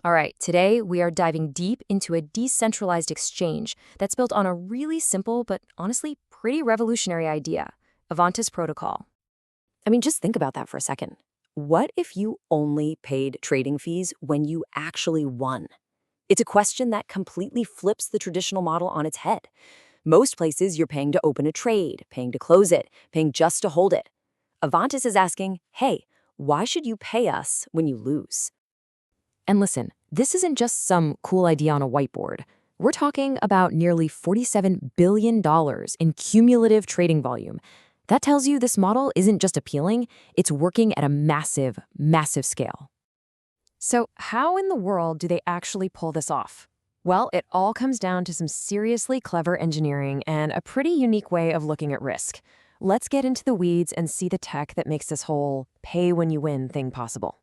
All right, today we are diving deep into a decentralized exchange that's built on a really simple but honestly pretty revolutionary idea, Avantis Protocol. I mean, just think about that for a second. What if you only paid trading fees when you actually won? It's a question that completely flips the traditional model on its head. Most places you're paying to open a trade, paying to close it, paying just to hold it. Avantis is asking, hey, why should you pay us when you lose? And listen, this isn't just some cool idea on a whiteboard. We're talking about nearly $47 billion in cumulative trading volume. That tells you this model isn't just appealing, it's working at a massive, massive scale. So, how in the world do they actually pull this off? Well, it all comes down to some seriously clever engineering and a pretty unique way of looking at risk. Let's get into the weeds and see the tech that makes this whole pay when you win thing possible.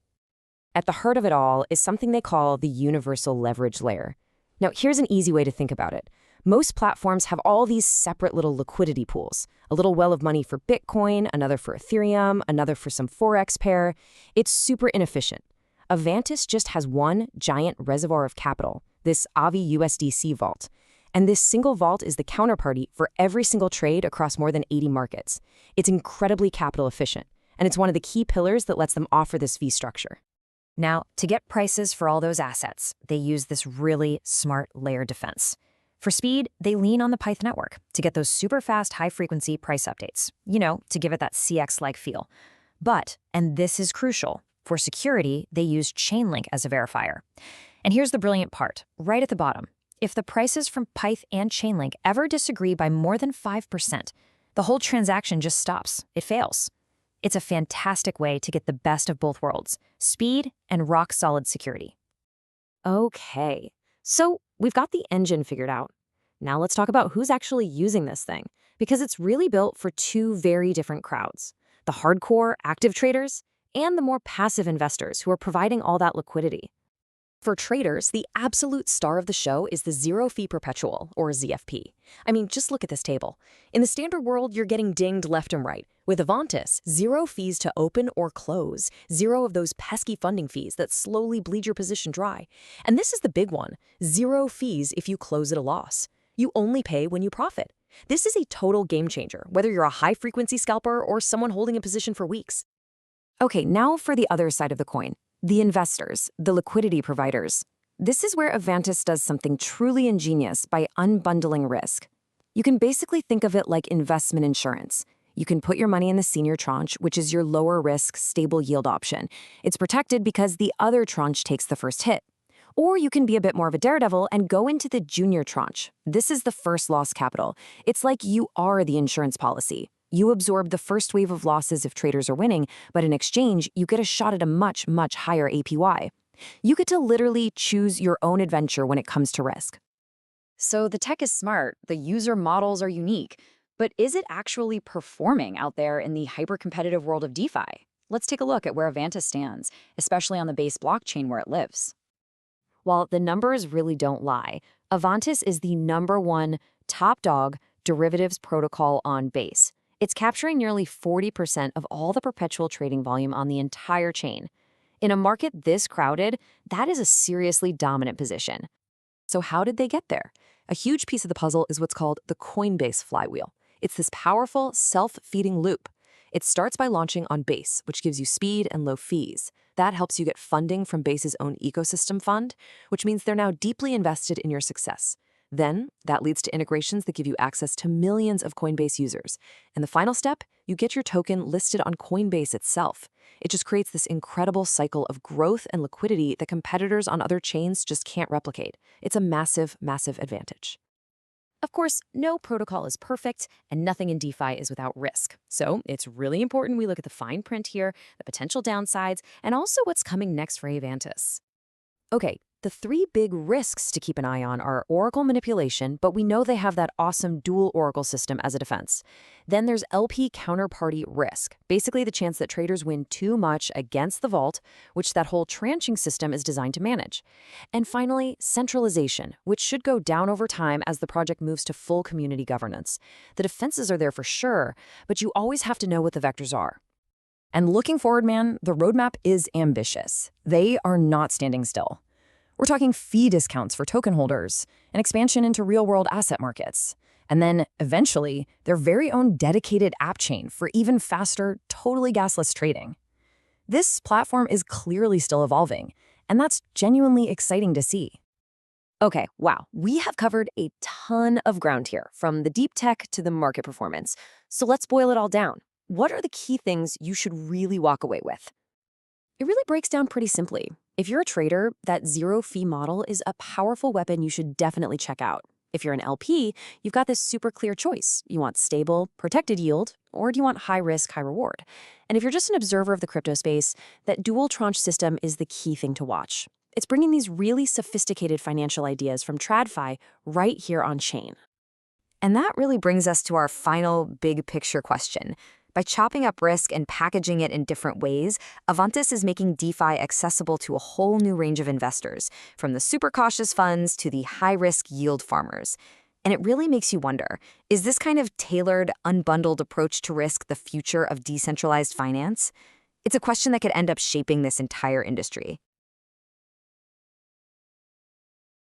At the heart of it all is something they call the universal leverage layer. Now, here's an easy way to think about it. Most platforms have all these separate little liquidity pools, a little well of money for Bitcoin, another for Ethereum, another for some Forex pair. It's super inefficient. Avantis just has one giant reservoir of capital, this Avi USDC vault. And this single vault is the counterparty for every single trade across more than 80 markets. It's incredibly capital efficient, and it's one of the key pillars that lets them offer this fee structure. Now, to get prices for all those assets, they use this really smart layer defense. For speed, they lean on the Python network to get those super fast, high-frequency price updates, to give it that CX-like feel. But, and this is crucial, for security, they use Chainlink as a verifier. And here's the brilliant part, right at the bottom. If the prices from Pyth and Chainlink ever disagree by more than 5%, the whole transaction just stops. It fails. It's a fantastic way to get the best of both worlds, speed and rock-solid security. Okay, so we've got the engine figured out. Now let's talk about who's actually using this thing, because it's really built for two very different crowds, the hardcore active traders and the more passive investors who are providing all that liquidity. For traders, the absolute star of the show is the zero-fee perpetual, or ZFP. I mean, just look at this table. In the standard world, you're getting dinged left and right. With Avantis, zero fees to open or close, zero of those pesky funding fees that slowly bleed your position dry. And this is the big one, zero fees if you close at a loss. You only pay when you profit. This is a total game changer, whether you're a high-frequency scalper or someone holding a position for weeks. Okay, now for the other side of the coin. The investors, the liquidity providers. This is where Avantis does something truly ingenious by unbundling risk. You can basically think of it like investment insurance. You can put your money in the senior tranche, which is your lower risk, stable yield option. It's protected because the other tranche takes the first hit. Or you can be a bit more of a daredevil and go into the junior tranche. This is the first loss capital. It's like you are the insurance policy. You absorb the first wave of losses if traders are winning, but in exchange, you get a shot at a much, much higher APY. You get to literally choose your own adventure when it comes to risk. So the tech is smart, the user models are unique, but is it actually performing out there in the hyper-competitive world of DeFi? Let's take a look at where Avantis stands, especially on the base blockchain where it lives. While the numbers really don't lie, Avantis is the #1 top dog derivatives protocol on Base. It's capturing nearly 40% of all the perpetual trading volume on the entire chain. In a market this crowded, that is a seriously dominant position. So how did they get there? A huge piece of the puzzle is what's called the Coinbase flywheel. It's this powerful, self-feeding loop. It starts by launching on Base, which gives you speed and low fees. That helps you get funding from Base's own ecosystem fund, which means they're now deeply invested in your success. Then, that leads to integrations that give you access to millions of Coinbase users. And the final step, you get your token listed on Coinbase itself. It just creates this incredible cycle of growth and liquidity that competitors on other chains just can't replicate. It's a massive, massive advantage. Of course, no protocol is perfect, and nothing in DeFi is without risk. So it's really important we look at the fine print here, the potential downsides, and also what's coming next for Avantis. Okay, the three big risks to keep an eye on are Oracle manipulation, but we know they have that awesome dual Oracle system as a defense. Then there's LP counterparty risk, basically the chance that traders win too much against the vault, which that whole tranching system is designed to manage. And finally, centralization, which should go down over time as the project moves to full community governance. The defenses are there for sure, but you always have to know what the vectors are. And looking forward, man, the roadmap is ambitious. They are not standing still. We're talking fee discounts for token holders, an expansion into real-world asset markets, and then, eventually, their very own dedicated app chain for even faster, totally gasless trading. This platform is clearly still evolving, and that's genuinely exciting to see. Okay, wow. We have covered a ton of ground here, from the deep tech to the market performance. So let's boil it all down. What are the key things you should really walk away with? It really breaks down pretty simply. If you're a trader, that zero-fee model is a powerful weapon you should definitely check out. If you're an LP, you've got this super clear choice. You want stable, protected yield, or do you want high risk, high reward? And if you're just an observer of the crypto space, that dual tranche system is the key thing to watch. It's bringing these really sophisticated financial ideas from TradFi right here on chain. And that really brings us to our final big picture question. By chopping up risk and packaging it in different ways, Avantis is making DeFi accessible to a whole new range of investors, from the super cautious funds to the high-risk yield farmers. And it really makes you wonder, is this kind of tailored, unbundled approach to risk the future of decentralized finance? It's a question that could end up shaping this entire industry.